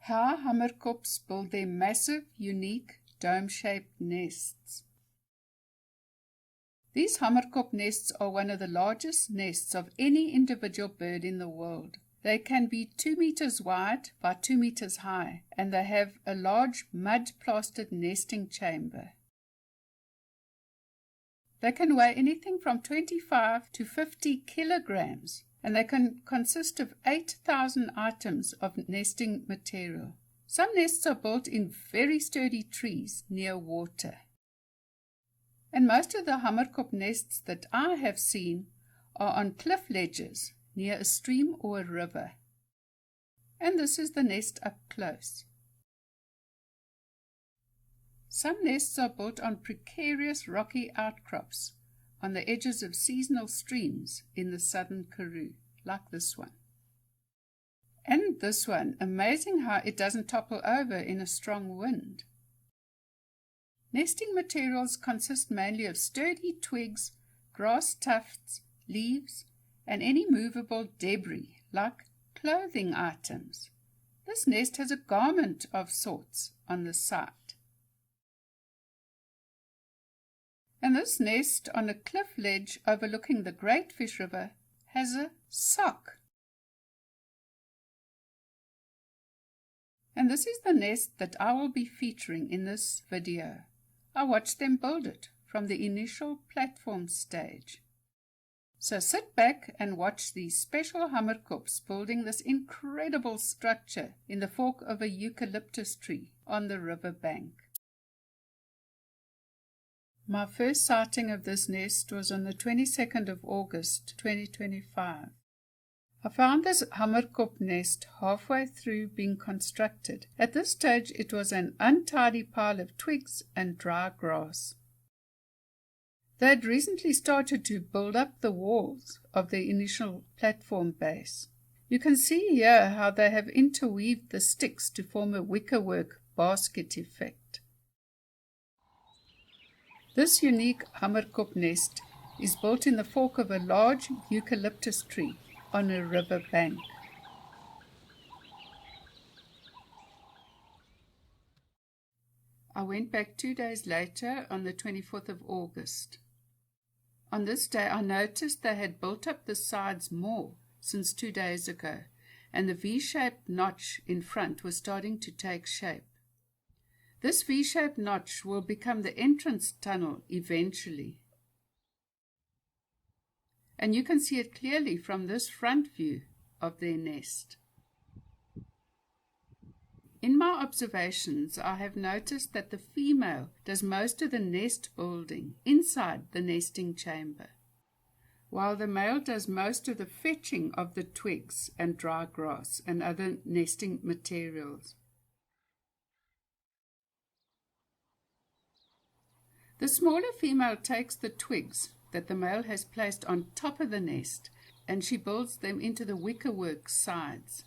How hamerkops build their massive, unique, dome-shaped nests. These hamerkop nests are one of the largest nests of any individual bird in the world. They can be 2 meters wide by 2 meters high, and they have a large mud-plastered nesting chamber. They can weigh anything from 25 to 50 kilograms, and they can consist of 8,000 items of nesting material. Some nests are built in very sturdy trees near water. And most of the hamerkop nests that I have seen are on cliff ledges near a stream or a river. And this is the nest up close. Some nests are built on precarious rocky outcrops on the edges of seasonal streams in the southern Karoo, like this one. And this one, amazing how it doesn't topple over in a strong wind. Nesting materials consist mainly of sturdy twigs, grass tufts, leaves, and any movable debris, like clothing items. This nest has a garment of sorts on the side. And this nest on a cliff ledge overlooking the Great Fish River has a sock. And this is the nest that I will be featuring in this video. I watched them build it from the initial platform stage. So sit back and watch these special hamerkops building this incredible structure in the fork of a eucalyptus tree on the river bank. My first sighting of this nest was on the 22nd of August 2025. I found this hamerkop nest halfway through being constructed. At this stage it was an untidy pile of twigs and dry grass. They had recently started to build up the walls of the initial platform base. You can see here how they have interweaved the sticks to form a wickerwork basket effect. This unique hamerkop nest is built in the fork of a large eucalyptus tree on a river bank. I went back 2 days later on the 24th of August. On this day I noticed they had built up the sides more since 2 days ago, and the V-shaped notch in front was starting to take shape. This V-shaped notch will become the entrance tunnel eventually. And you can see it clearly from this front view of their nest. In my observations, I have noticed that the female does most of the nest building inside the nesting chamber, while the male does most of the fetching of the twigs and dry grass and other nesting materials. The smaller female takes the twigs that the male has placed on top of the nest, and she builds them into the wickerwork sides.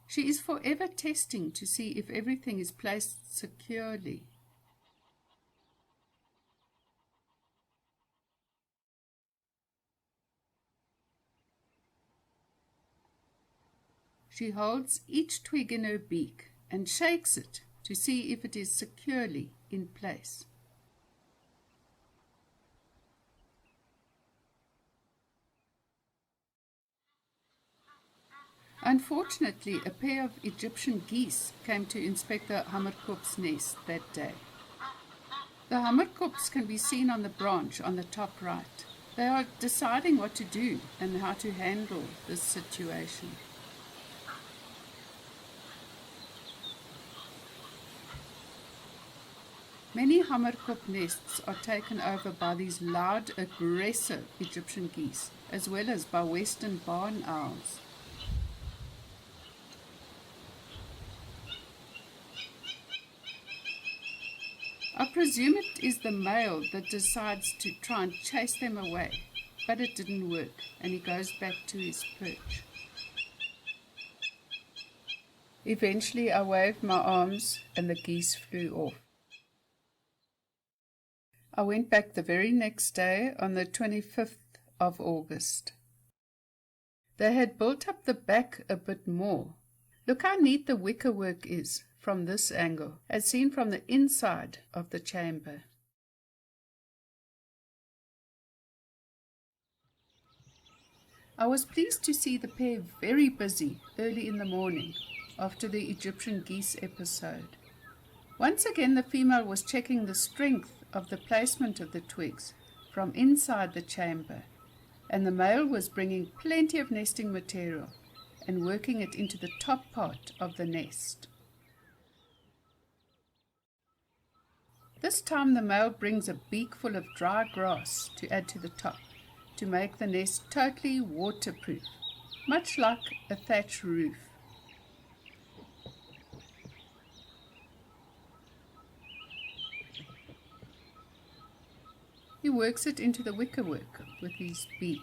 She is forever testing to see if everything is placed securely. She holds each twig in her beak and shakes it to see if it is securely in place. Unfortunately, a pair of Egyptian geese came to inspect the hamerkop's nest that day. The hamerkops can be seen on the branch on the top right. They are deciding what to do and how to handle this situation. Many hamerkop nests are taken over by these loud, aggressive Egyptian geese, as well as by western barn owls. I presume it is the male that decides to try and chase them away, but it didn't work, and he goes back to his perch. Eventually I waved my arms and the geese flew off. I went back the very next day on the 25th of August. They had built up the back a bit more. Look how neat the wicker work is from this angle, as seen from the inside of the chamber. I was pleased to see the pair very busy early in the morning after the Egyptian Geese episode. Once again the female was checking the strength of the placement of the twigs from inside the chamber, and the male was bringing plenty of nesting material and working it into the top part of the nest. This time the male brings a beak full of dry grass to add to the top, to make the nest totally waterproof, much like a thatch roof. He works it into the wickerwork with his beak.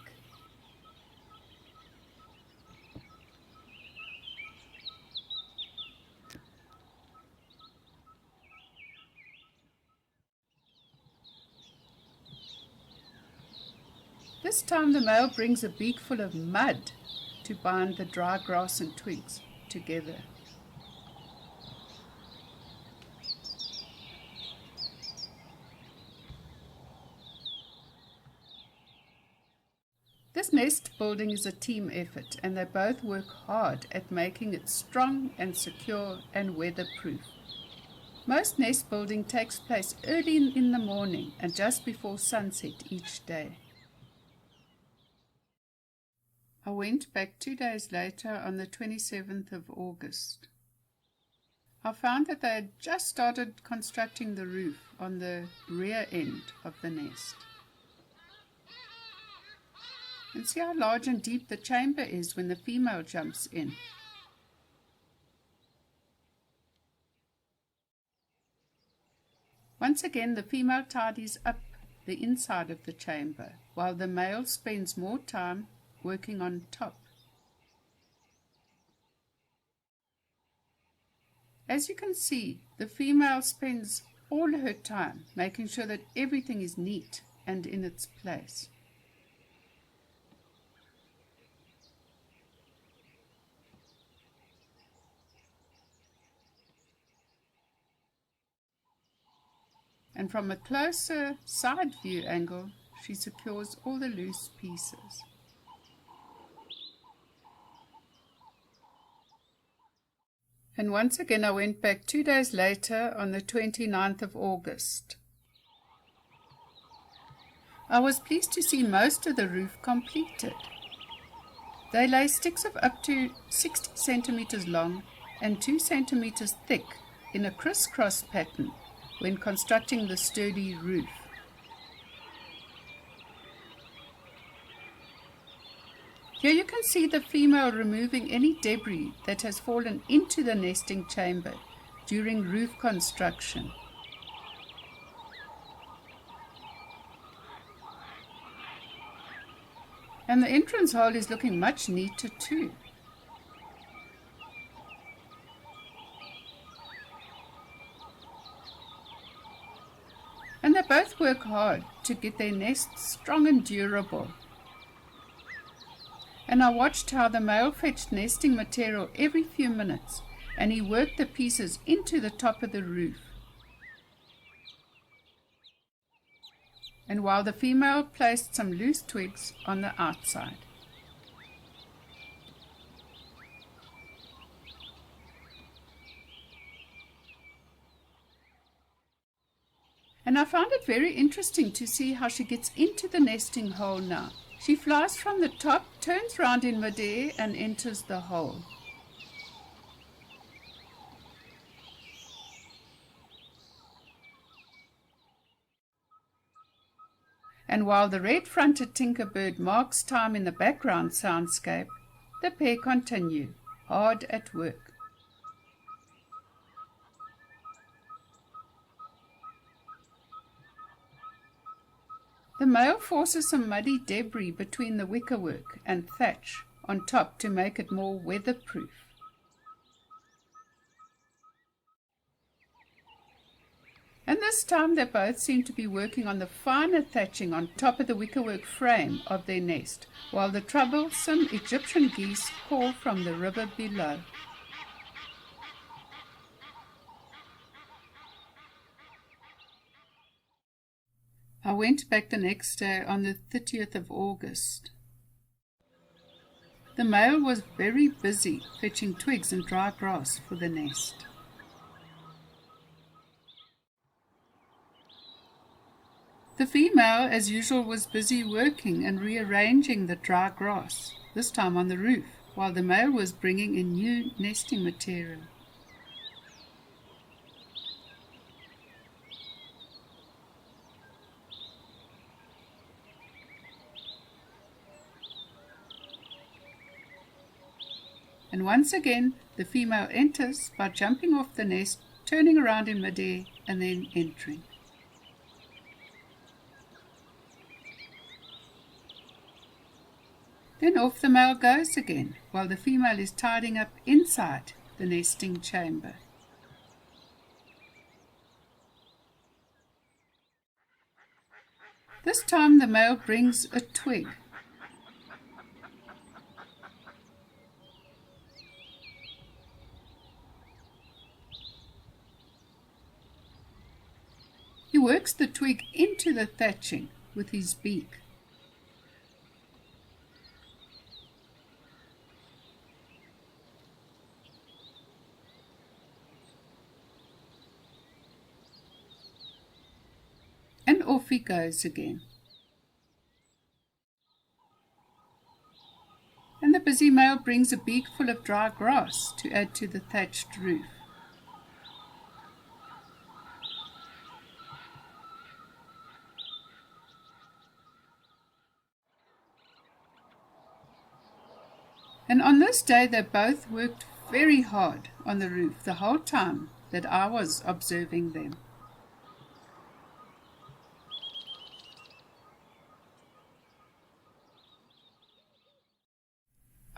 This time the male brings a beak full of mud to bind the dry grass and twigs together. This nest building is a team effort, and they both work hard at making it strong and secure and weatherproof. Most nest building takes place early in the morning and just before sunset each day. I went back 2 days later on the 27th of August. I found that they had just started constructing the roof on the rear end of the nest. And see how large and deep the chamber is when the female jumps in. Once again the female tidies up the inside of the chamber, while the male spends more time working on top. As you can see, the female spends all her time making sure that everything is neat and in its place. And from a closer side view angle, she secures all the loose pieces. And once again I went back 2 days later on the 29th of August. I was pleased to see most of the roof completed. They lay sticks of up to 60 centimeters long and 2 centimeters thick in a crisscross pattern when constructing the sturdy roof. Here you can see the female removing any debris that has fallen into the nesting chamber during roof construction. And the entrance hole is looking much neater too. And they both work hard to get their nests strong and durable. And I watched how the male fetched nesting material every few minutes, and he worked the pieces into the top of the roof. And while the female placed some loose twigs on the outside. And I found it very interesting to see how she gets into the nesting hole now. She flies from the top, turns round in midair and enters the hole. And while the red-fronted tinkerbird marks time in the background soundscape, the pair continue, hard at work. The male forces some muddy debris between the wickerwork and thatch on top to make it more weatherproof. And And this time they both seem to be working on the finer thatching on top of the wickerwork frame of their nest, while the troublesome Egyptian geese call from the river below. I went back the next day on the 30th of August. The male was very busy fetching twigs and dry grass for the nest. The female, as usual, was busy working and rearranging the dry grass, this time on the roof, while the male was bringing in new nesting material. And once again, the female enters by jumping off the nest, turning around in midair, and then entering. Then off the male goes again, while the female is tidying up inside the nesting chamber. This time the male brings a twig. He works the twig into the thatching with his beak. And off he goes again. And the busy male brings a beak full of dry grass to add to the thatched roof. And on this day they both worked very hard on the roof the whole time that I was observing them.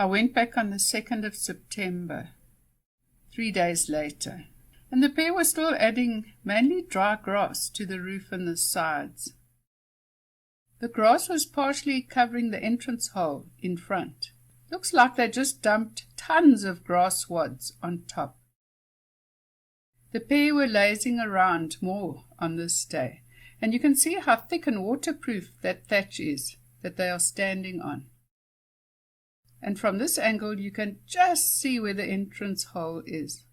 I went back on the 2nd of September, 3 days later, and the pair were still adding mainly dry grass to the roof and the sides. The grass was partially covering the entrance hole in front. Looks like they just dumped tons of grass wads on top. The pair were lazing around more on this day, and you can see how thick and waterproof that thatch is that they are standing on. And from this angle you can just see where the entrance hole is.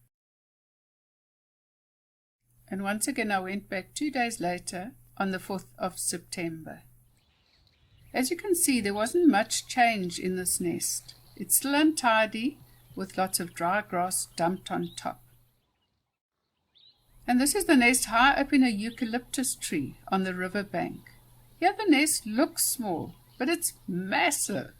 And once again I went back 2 days later on the 4th of September. As you can see, there wasn't much change in this nest. It's still untidy with lots of dry grass dumped on top. And this is the nest high up in a eucalyptus tree on the river bank. Here the nest looks small, but it's massive.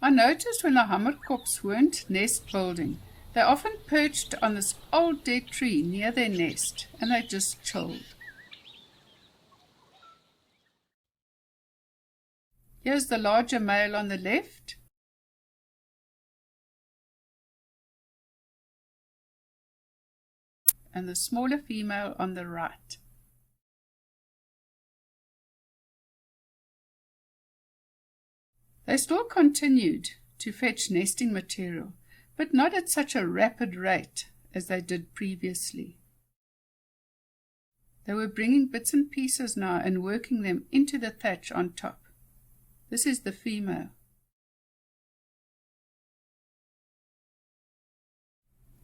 I noticed when the hamerkops weren't nest building, they often perched on this old dead tree near their nest, and they just chilled. Here's the larger male on the left. And the smaller female on the right. They still continued to fetch nesting material, but not at such a rapid rate as they did previously. They were bringing bits and pieces now and working them into the thatch on top. This is the female.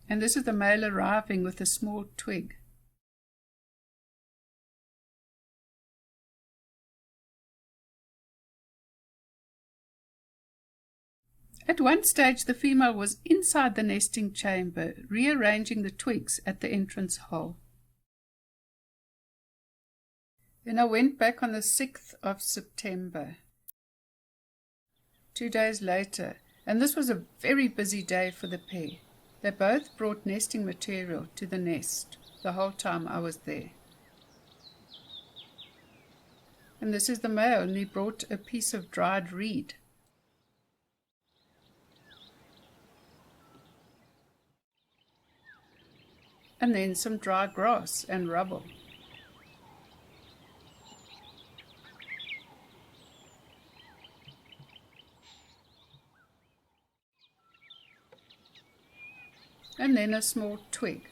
And this is the male arriving with a small twig. At one stage the female was inside the nesting chamber, rearranging the twigs at the entrance hole. Then I went back on the 6th of September. 2 days later, and this was a very busy day for the pair. They both brought nesting material to the nest the whole time I was there. And this is the male, and he brought a piece of dried reed. and then some dry grass and rubble. And then a small twig.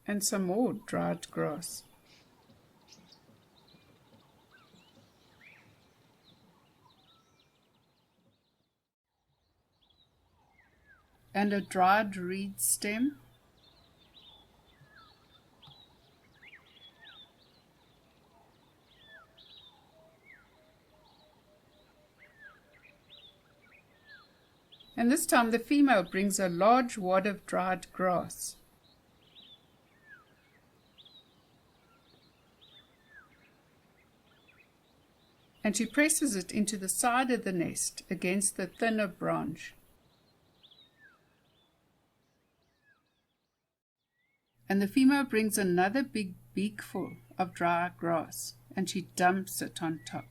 And some more dried grass. And a dried reed stem. And this time the female brings a large wad of dried grass. And she presses it into the side of the nest against the thinner branch. And the female brings another big beakful of dry grass, and she dumps it on top.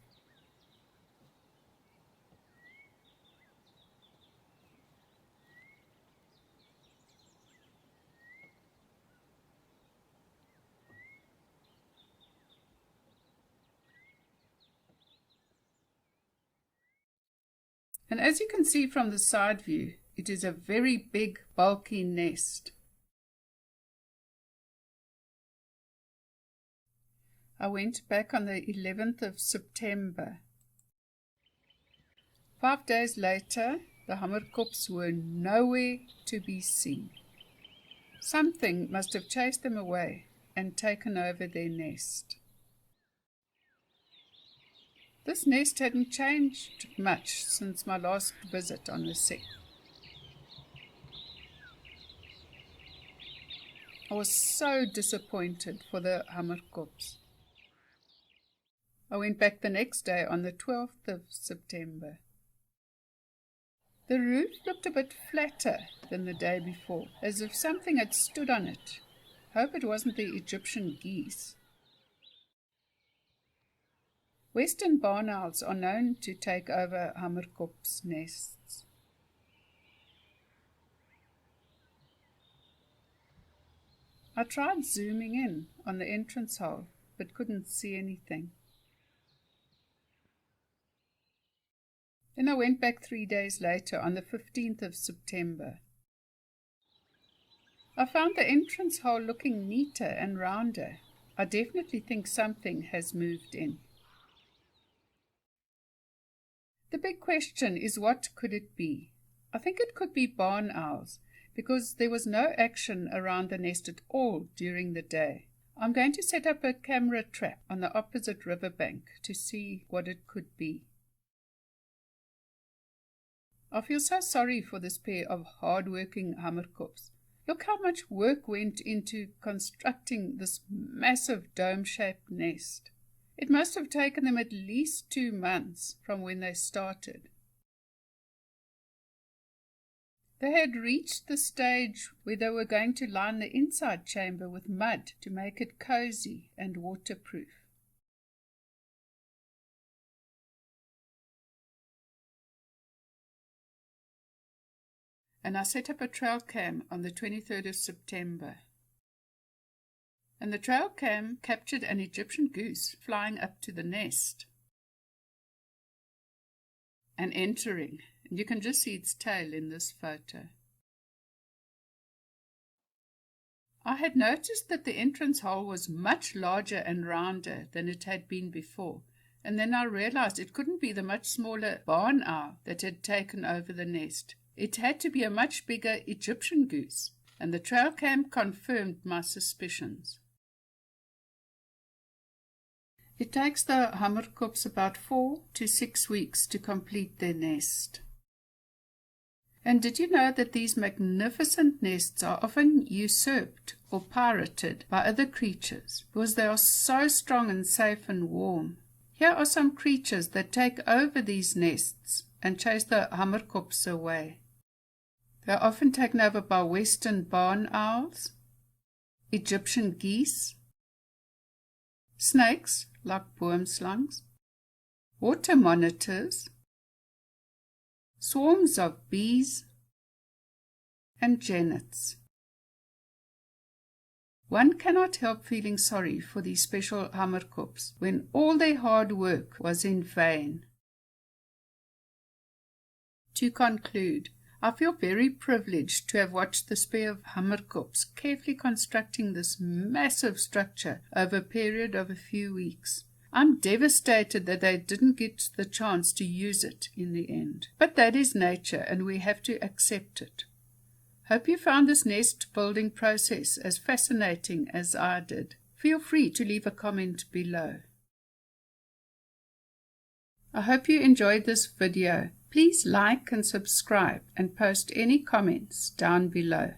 And as you can see from the side view, it is a very big, bulky nest. I went back on the 11th of September. 5 days later, the hamerkops were nowhere to be seen. Something must have chased them away and taken over their nest. This nest hadn't changed much since my last visit on the 6th. I was so disappointed for the hamerkops. I went back the next day on the 12th of September. The roof looked a bit flatter than the day before, as if something had stood on it. Hope it wasn't the Egyptian geese. Western barn owls are known to take over hamerkops' nests. I tried zooming in on the entrance hole, but couldn't see anything. Then I went back 3 days later on the 15th of September. I found the entrance hole looking neater and rounder. I definitely think something has moved in. The big question is, what could it be? I think it could be barn owls, because there was no action around the nest at all during the day. I'm going to set up a camera trap on the opposite riverbank to see what it could be. I feel so sorry for this pair of hard-working hamerkops. Look how much work went into constructing this massive dome-shaped nest. It must have taken them at least 2 months from when they started. They had reached the stage where they were going to line the inside chamber with mud to make it cozy and waterproof. And I set up a trail cam on the 23rd of September. And the trail cam captured an Egyptian goose flying up to the nest and entering. And you can just see its tail in this photo. I had noticed that the entrance hole was much larger and rounder than it had been before, and then I realized it couldn't be the much smaller barn owl that had taken over the nest. It had to be a much bigger Egyptian goose, and the trail cam confirmed my suspicions. It takes the hamerkops about 4 to 6 weeks to complete their nest. And did you know that these magnificent nests are often usurped or pirated by other creatures because they are so strong and safe and warm? Here are some creatures that take over these nests and chase the hamerkops away. They are often taken over by western barn owls, Egyptian geese, snakes like boomslangs, water monitors, swarms of bees, and jennets. One cannot help feeling sorry for these special hamerkops when all their hard work was in vain. To conclude, I feel very privileged to have watched this pair of hamerkops carefully constructing this massive structure over a period of a few weeks. I'm devastated that they didn't get the chance to use it in the end. But that is nature, and we have to accept it. Hope you found this nest building process as fascinating as I did. Feel free to leave a comment below. I hope you enjoyed this video. Please like and subscribe and post any comments down below.